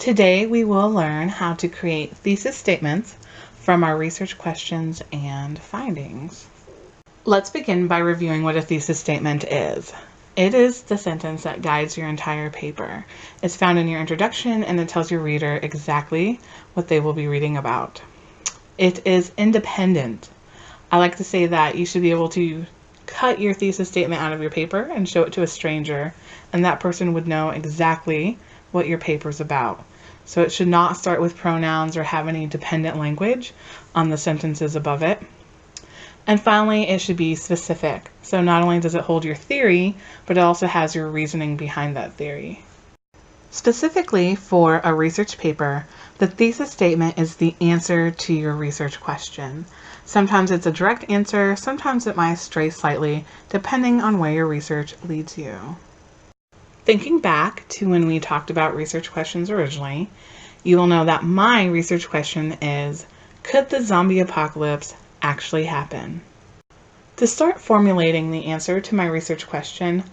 Today we will learn how to create thesis statements from our research questions and findings. Let's begin by reviewing what a thesis statement is. It is the sentence that guides your entire paper. It's found in your introduction and it tells your reader exactly what they will be reading about. It is independent. I like to say that you should be able to cut your thesis statement out of your paper and show it to a stranger, and that person would know exactly what your paper's about. So it should not start with pronouns or have any dependent language on the sentences above it. And finally, it should be specific. So not only does it hold your theory, but it also has your reasoning behind that theory. Specifically for a research paper, the thesis statement is the answer to your research question. Sometimes it's a direct answer, sometimes it might stray slightly, depending on where your research leads you. Thinking back to when we talked about research questions originally, you will know that my research question is, could the zombie apocalypse actually happen? To start formulating the answer to my research question,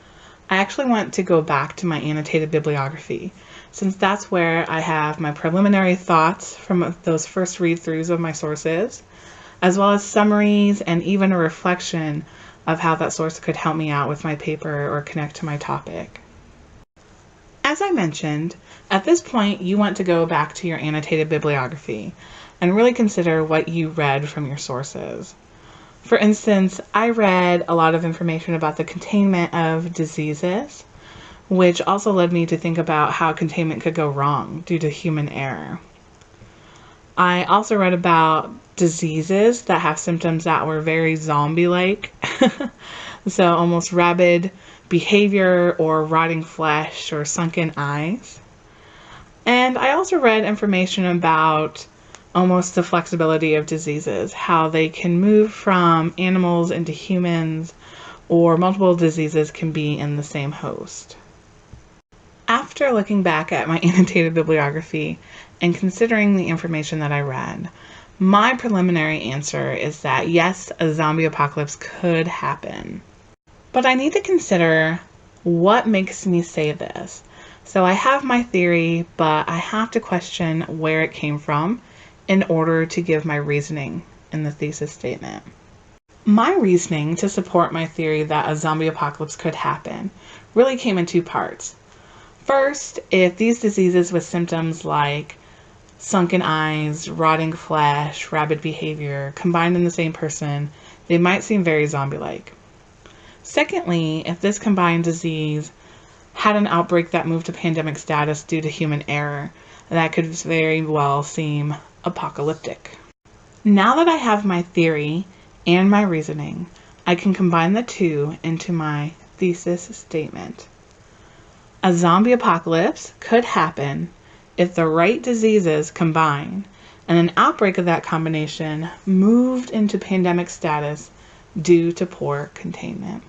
I actually want to go back to my annotated bibliography, since that's where I have my preliminary thoughts from those first read-throughs of my sources, as well as summaries and even a reflection of how that source could help me out with my paper or connect to my topic. As I mentioned, at this point you want to go back to your annotated bibliography and really consider what you read from your sources. For instance, I read a lot of information about the containment of diseases, which also led me to think about how containment could go wrong due to human error. I also read about diseases that have symptoms that were very zombie-like, so almost rabid behavior or rotting flesh or sunken eyes. And I also read information about almost the flexibility of diseases, how they can move from animals into humans, or multiple diseases can be in the same host. After looking back at my annotated bibliography and considering the information that I read, my preliminary answer is that yes, a zombie apocalypse could happen. But I need to consider what makes me say this. So I have my theory, but I have to question where it came from in order to give my reasoning in the thesis statement. My reasoning to support my theory that a zombie apocalypse could happen really came in two parts. First, if these diseases with symptoms like sunken eyes, rotting flesh, rabid behavior combined in the same person, they might seem very zombie-like. Secondly, if this combined disease had an outbreak that moved to pandemic status due to human error, that could very well seem apocalyptic. Now that I have my theory and my reasoning, I can combine the two into my thesis statement. A zombie apocalypse could happen if the right diseases combine and an outbreak of that combination moved into pandemic status due to poor containment.